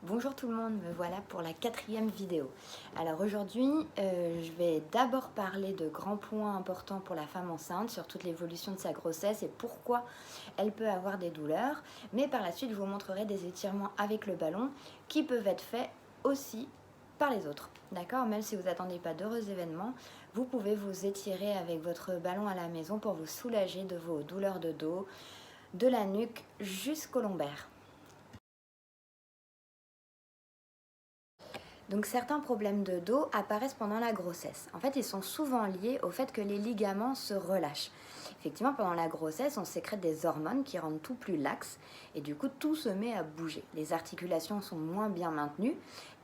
Bonjour tout le monde, me voilà pour la 4e vidéo. Alors aujourd'hui, je vais d'abord parler de grands points importants pour la femme enceinte sur toute l'évolution de sa grossesse et pourquoi elle peut avoir des douleurs. Mais par la suite, je vous montrerai des étirements avec le ballon qui peuvent être faits aussi par les autres. D'accord? Même si vous n'attendez pas d'heureux événements, vous pouvez vous étirer avec votre ballon à la maison pour vous soulager de vos douleurs de dos, de la nuque jusqu'au lombaire. Donc certains problèmes de dos apparaissent pendant la grossesse. En fait, ils sont souvent liés au fait que les ligaments se relâchent. Effectivement, pendant la grossesse, on sécrète des hormones qui rendent tout plus laxe et du coup, tout se met à bouger. Les articulations sont moins bien maintenues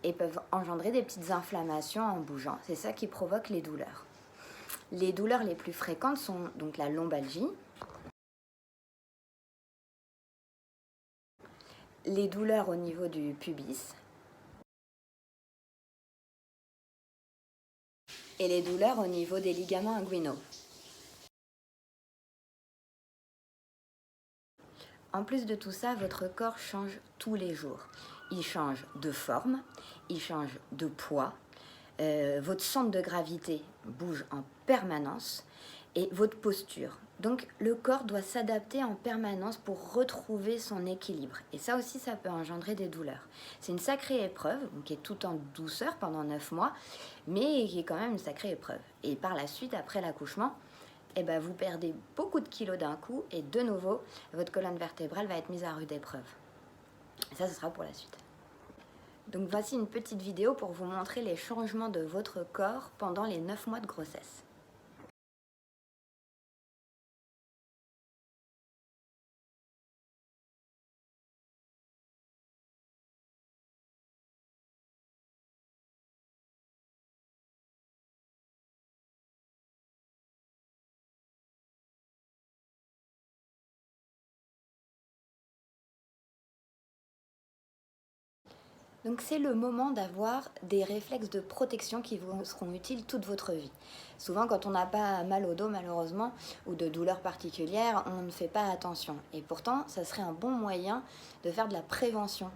et peuvent engendrer des petites inflammations en bougeant. C'est ça qui provoque les douleurs. Les douleurs les plus fréquentes sont donc la lombalgie, les douleurs au niveau du pubis, et les douleurs au niveau des ligaments inguinaux. En plus de tout ça, votre corps change tous les jours. Il change de forme, il change de poids, votre centre de gravité bouge en permanence et votre posture. Donc le corps doit s'adapter en permanence pour retrouver son équilibre. Et ça aussi, ça peut engendrer des douleurs. C'est une sacrée épreuve, qui est tout en douceur pendant 9 mois, mais qui est quand même une sacrée épreuve. Et par la suite, après l'accouchement, vous perdez beaucoup de kilos d'un coup et de nouveau, votre colonne vertébrale va être mise à rude épreuve. Et ça, ce sera pour la suite. Donc voici une petite vidéo pour vous montrer les changements de votre corps pendant les 9 mois de grossesse. Donc c'est le moment d'avoir des réflexes de protection qui vous seront utiles toute votre vie. Souvent quand on n'a pas mal au dos malheureusement ou de douleurs particulières, on ne fait pas attention. Et pourtant, ça serait un bon moyen de faire de la prévention.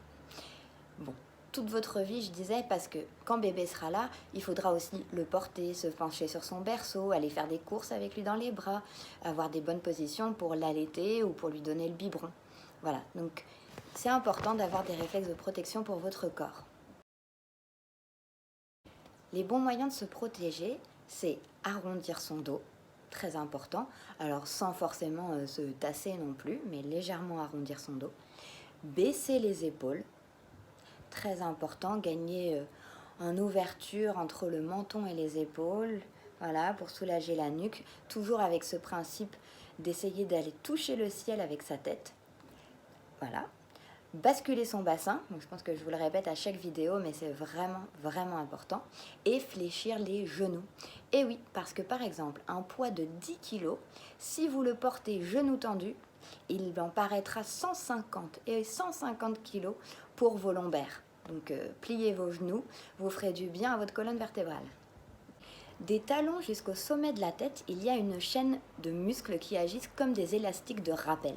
Bon, toute votre vie, je disais, parce que quand bébé sera là, il faudra aussi le porter, se pencher sur son berceau, aller faire des courses avec lui dans les bras, avoir des bonnes positions pour l'allaiter ou pour lui donner le biberon. Voilà, donc c'est important d'avoir des réflexes de protection pour votre corps. Les bons moyens de se protéger, c'est arrondir son dos, très important, alors sans forcément se tasser non plus, mais légèrement arrondir son dos, baisser les épaules, très important, gagner en ouverture entre le menton et les épaules, voilà, pour soulager la nuque, toujours avec ce principe d'essayer d'aller toucher le ciel avec sa tête, voilà. Basculer son bassin, donc je pense que je vous le répète à chaque vidéo, mais c'est vraiment important, et fléchir les genoux. Et oui, parce que par exemple, un poids de 10 kg, si vous le portez genoux tendus, il en paraîtra 150 et 150 kg pour vos lombaires. Donc pliez vos genoux, vous ferez du bien à votre colonne vertébrale. Des talons jusqu'au sommet de la tête, il y a une chaîne de muscles qui agissent comme des élastiques de rappel.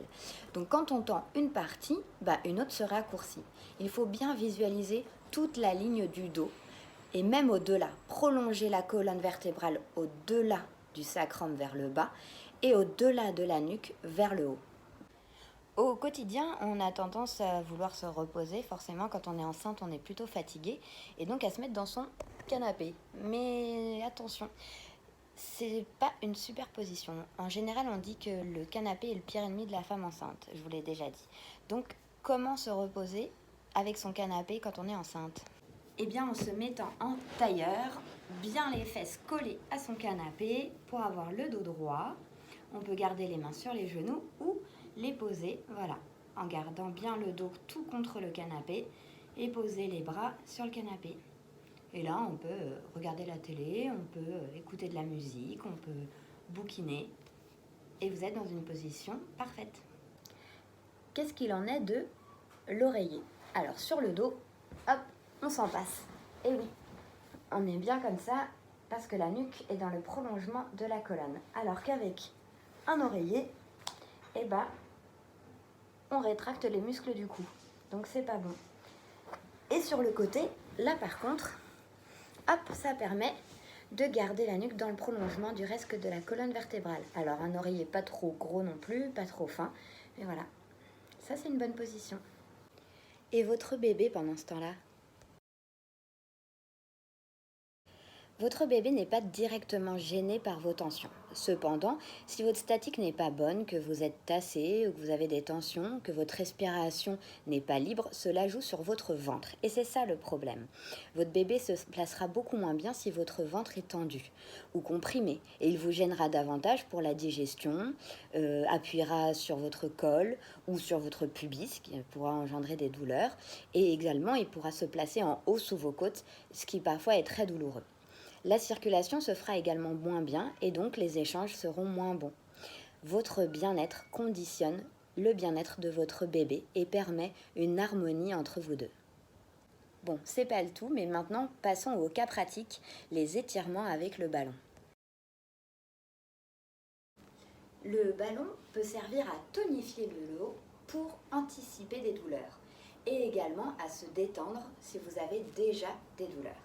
Donc quand on tend une partie, une autre se raccourcit. Il faut bien visualiser toute la ligne du dos et même au-delà. Prolonger la colonne vertébrale au-delà du sacrum vers le bas et au-delà de la nuque vers le haut. Au quotidien, on a tendance à vouloir se reposer. Forcément, quand on est enceinte, on est plutôt fatigué et donc à se mettre dans son canapé. Mais attention, c'est pas une super position. En général, on dit que le canapé est le pire ennemi de la femme enceinte. Je vous l'ai déjà dit. Donc, comment se reposer avec son canapé quand on est enceinte ? Eh bien, en se mettant en tailleur, bien les fesses collées à son canapé pour avoir le dos droit. On peut garder les mains sur les genoux ou les poser, voilà, en gardant bien le dos tout contre le canapé et poser les bras sur le canapé. Et là, on peut regarder la télé, on peut écouter de la musique, on peut bouquiner. Et vous êtes dans une position parfaite. Qu'est-ce qu'il en est de l'oreiller ? Alors, sur le dos, hop, on s'en passe. Et oui, on est bien comme ça parce que la nuque est dans le prolongement de la colonne. Alors qu'avec un oreiller, on rétracte les muscles du cou. Donc c'est pas bon. Et sur le côté, là par contre, hop, ça permet de garder la nuque dans le prolongement du reste de la colonne vertébrale. Alors un oreiller pas trop gros non plus, pas trop fin, mais voilà, ça c'est une bonne position. Et votre bébé pendant ce temps-là? Votre bébé n'est pas directement gêné par vos tensions. Cependant, si votre statique n'est pas bonne, que vous êtes tassé, ou que vous avez des tensions, que votre respiration n'est pas libre, cela joue sur votre ventre. Et c'est ça le problème. Votre bébé se placera beaucoup moins bien si votre ventre est tendu ou comprimé. Et il vous gênera davantage pour la digestion, appuiera sur votre col ou sur votre pubis, ce qui pourra engendrer des douleurs. Et également, il pourra se placer en haut sous vos côtes, ce qui parfois est très douloureux. La circulation se fera également moins bien et donc les échanges seront moins bons. Votre bien-être conditionne le bien-être de votre bébé et permet une harmonie entre vous deux. Bon, c'est pas le tout, mais maintenant passons au cas pratique, les étirements avec le ballon. Le ballon peut servir à tonifier le dos pour anticiper des douleurs et également à se détendre si vous avez déjà des douleurs.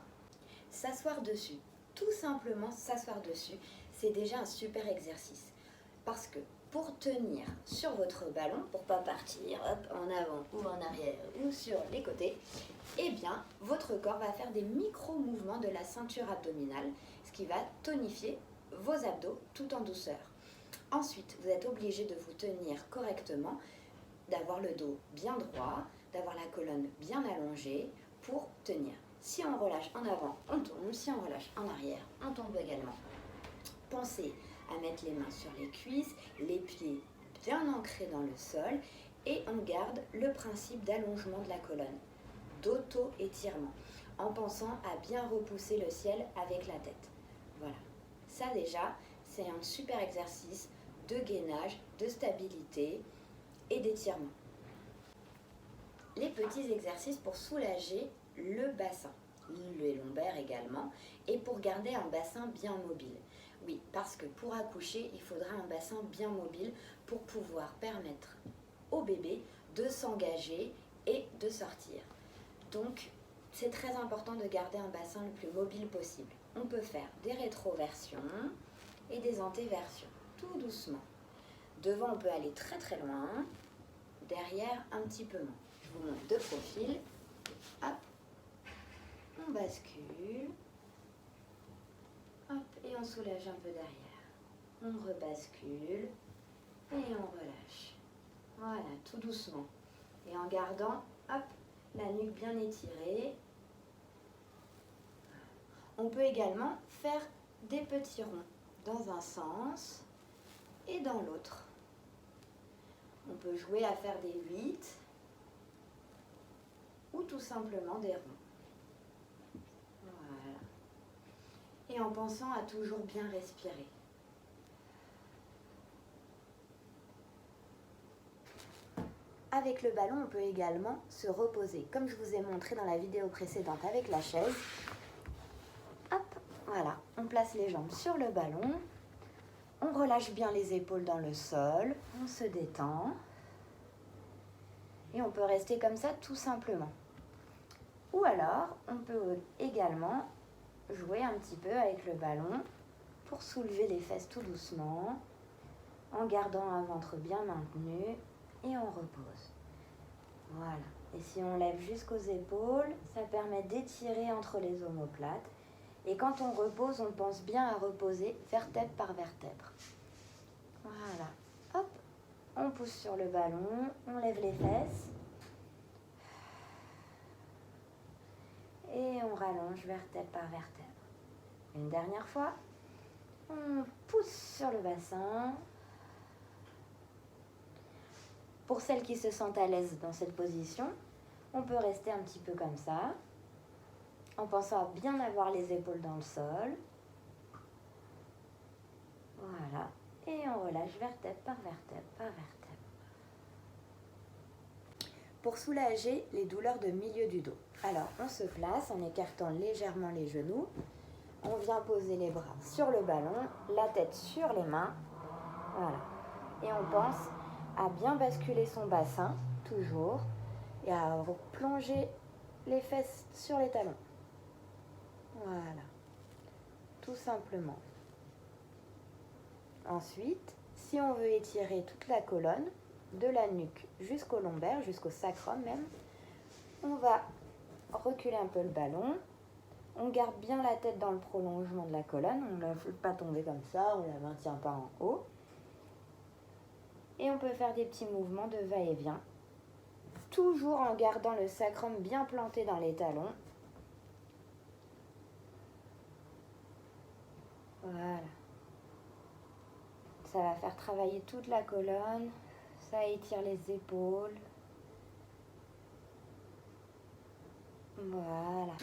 S'asseoir dessus, tout simplement s'asseoir dessus, c'est déjà un super exercice. Parce que pour tenir sur votre ballon, pour ne pas partir hop, en avant ou en arrière ou sur les côtés, eh bien, votre corps va faire des micro-mouvements de la ceinture abdominale, ce qui va tonifier vos abdos tout en douceur. Ensuite, vous êtes obligé de vous tenir correctement, d'avoir le dos bien droit, d'avoir la colonne bien allongée pour tenir. Si on relâche en avant, on tombe. Si on relâche en arrière, on tombe également. Pensez à mettre les mains sur les cuisses, les pieds bien ancrés dans le sol et on garde le principe d'allongement de la colonne, d'auto-étirement, en pensant à bien repousser le ciel avec la tête. Voilà, ça déjà, c'est un super exercice de gainage, de stabilité et d'étirement. Les petits exercices pour soulager le bassin, les lombaires également, et pour garder un bassin bien mobile. Oui, parce que pour accoucher, il faudra un bassin bien mobile pour pouvoir permettre au bébé de s'engager et de sortir. Donc, c'est très important de garder un bassin le plus mobile possible. On peut faire des rétroversions et des antéversions, tout doucement. Devant, on peut aller très très loin, derrière, un petit peu moins. Je vous montre de profil. Hop, on bascule. Hop, et on soulage un peu derrière. On rebascule et on relâche. Voilà, tout doucement. Et en gardant, hop, la nuque bien étirée. On peut également faire des petits ronds dans un sens et dans l'autre. On peut jouer à faire des 8 ou tout simplement des ronds. Voilà. Et en pensant à toujours bien respirer. Avec le ballon, on peut également se reposer, comme je vous ai montré dans la vidéo précédente avec la chaise. Hop, voilà, on place les jambes sur le ballon, on relâche bien les épaules dans le sol, on se détend. Et on peut rester comme ça tout simplement. Ou alors, on peut également jouer un petit peu avec le ballon pour soulever les fesses tout doucement, en gardant un ventre bien maintenu et on repose. Voilà. Et si on lève jusqu'aux épaules, ça permet d'étirer entre les omoplates. Et quand on repose, on pense bien à reposer vertèbre par vertèbre. Voilà. Hop, on pousse sur le ballon, on lève les fesses. Et on rallonge vertèbre par vertèbre. Une dernière fois, on pousse sur le bassin. Pour celles qui se sentent à l'aise dans cette position, on peut rester un petit peu comme ça, en pensant à bien avoir les épaules dans le sol. Voilà. Et on relâche vertèbre par vertèbre par vertèbre. Pour soulager les douleurs de milieu du dos. Alors, on se place en écartant légèrement les genoux. On vient poser les bras sur le ballon, la tête sur les mains. Voilà. Et on pense à bien basculer son bassin, toujours, et à plonger les fesses sur les talons. Voilà, tout simplement. Ensuite, si on veut étirer toute la colonne, de la nuque jusqu'au lombaire, jusqu'au sacrum même, on va reculer un peu le ballon. On garde bien la tête dans le prolongement de la colonne, on ne la fait pas tomber comme ça, on ne la maintient pas en haut. Et on peut faire des petits mouvements de va-et-vient, toujours en gardant le sacrum bien planté dans les talons. Voilà. Ça va faire travailler toute la colonne, ça étire les épaules. Voilà.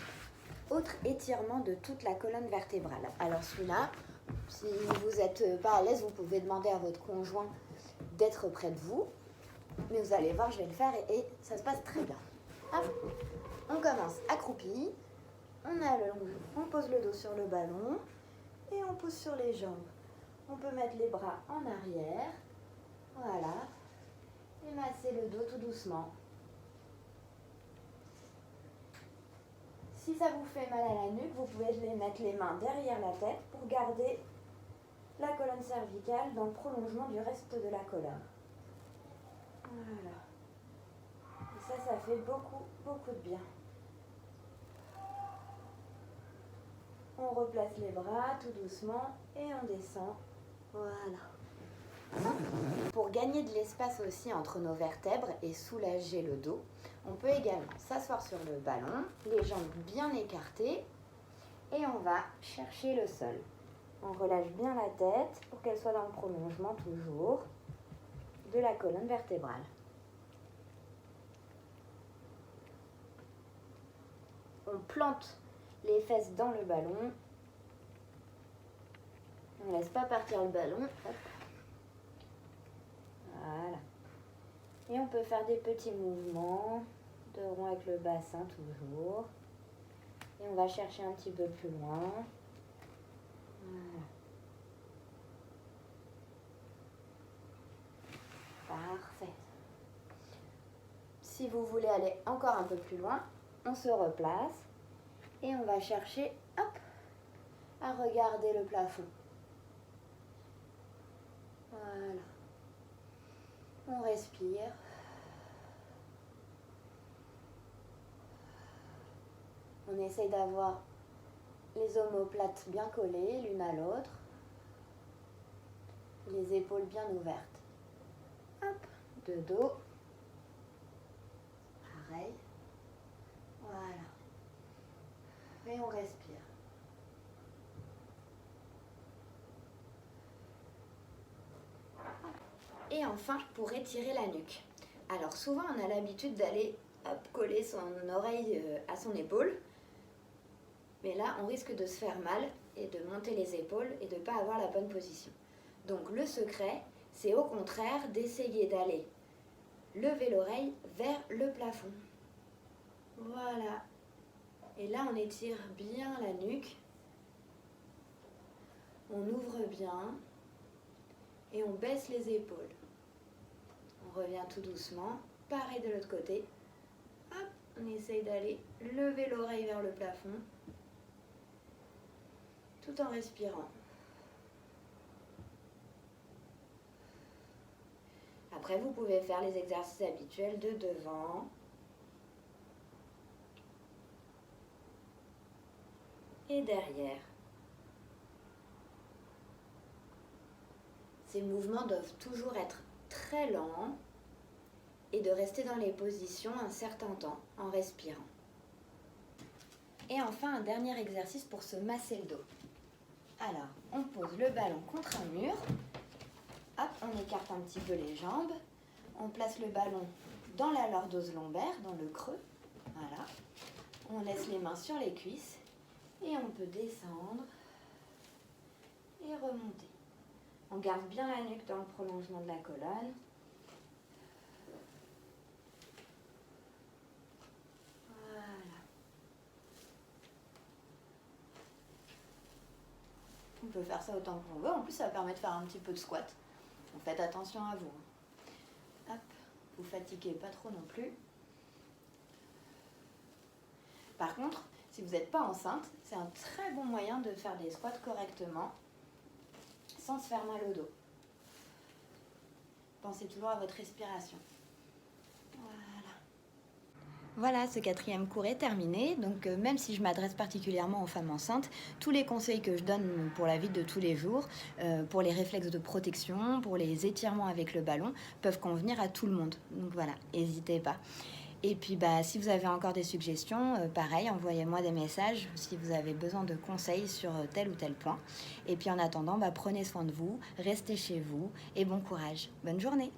Autre étirement de toute la colonne vertébrale. Alors celui-là, si vous n'êtes pas à l'aise, vous pouvez demander à votre conjoint d'être près de vous. Mais vous allez voir, je vais le faire et ça se passe très bien. Hop. On commence accroupi. On pose le dos sur le ballon et on pousse sur les jambes. On peut mettre les bras en arrière. Voilà. Et masser le dos tout doucement. Si ça vous fait mal à la nuque, vous pouvez mettre les mains derrière la tête pour garder la colonne cervicale dans le prolongement du reste de la colonne. Voilà. Et ça fait beaucoup, beaucoup de bien. On replace les bras tout doucement et on descend. Voilà. Pour gagner de l'espace aussi entre nos vertèbres et soulager le dos, on peut également s'asseoir sur le ballon, les jambes bien écartées et on va chercher le sol. On relâche bien la tête pour qu'elle soit dans le prolongement toujours de la colonne vertébrale. On plante les fesses dans le ballon. On ne laisse pas partir le ballon. Hop. Voilà. Et on peut faire des petits mouvements de rond avec le bassin toujours. Et on va chercher un petit peu plus loin. Voilà. Parfait. Si vous voulez aller encore un peu plus loin, on se replace et on va chercher, hop, à regarder le plafond. Voilà. On respire. On essaye d'avoir les omoplates bien collées l'une à l'autre. Les épaules bien ouvertes. Hop, de dos. Pareil. Voilà. Et on respire. Et enfin, pour étirer la nuque. Alors souvent, on a l'habitude d'aller coller son oreille à son épaule. Mais là, on risque de se faire mal et de monter les épaules et de ne pas avoir la bonne position. Donc le secret, c'est au contraire d'essayer d'aller lever l'oreille vers le plafond. Voilà. Et là, on étire bien la nuque. On ouvre bien et on baisse les épaules. On revient tout doucement. Pareil de l'autre côté. Hop, on essaye d'aller lever l'oreille vers le plafond tout en respirant. Après, vous pouvez faire les exercices habituels de devant et derrière. Ces mouvements doivent toujours être très lents et de rester dans les positions un certain temps en respirant. Et enfin, un dernier exercice pour se masser le dos. Alors, on pose le ballon contre un mur. Hop, on écarte un petit peu les jambes. On place le ballon dans la lordose lombaire, dans le creux. Voilà. On laisse les mains sur les cuisses et on peut descendre et remonter. On garde bien la nuque dans le prolongement de la colonne. Voilà. On peut faire ça autant qu'on veut. En plus, ça permet de faire un petit peu de squat. Donc faites attention à vous. Hop, vous fatiguez pas trop non plus. Par contre, si vous n'êtes pas enceinte, c'est un très bon moyen de faire des squats correctement sans se faire mal au dos. Pensez toujours à votre respiration. Voilà, ce 4e cours est terminé. Donc même si je m'adresse particulièrement aux femmes enceintes, tous les conseils que je donne pour la vie de tous les jours, pour les réflexes de protection, pour les étirements avec le ballon, peuvent convenir à tout le monde. Donc voilà, n'hésitez pas. Et puis si vous avez encore des suggestions, pareil, envoyez-moi des messages si vous avez besoin de conseils sur tel ou tel point. Et puis en attendant, prenez soin de vous, restez chez vous et bon courage. Bonne journée!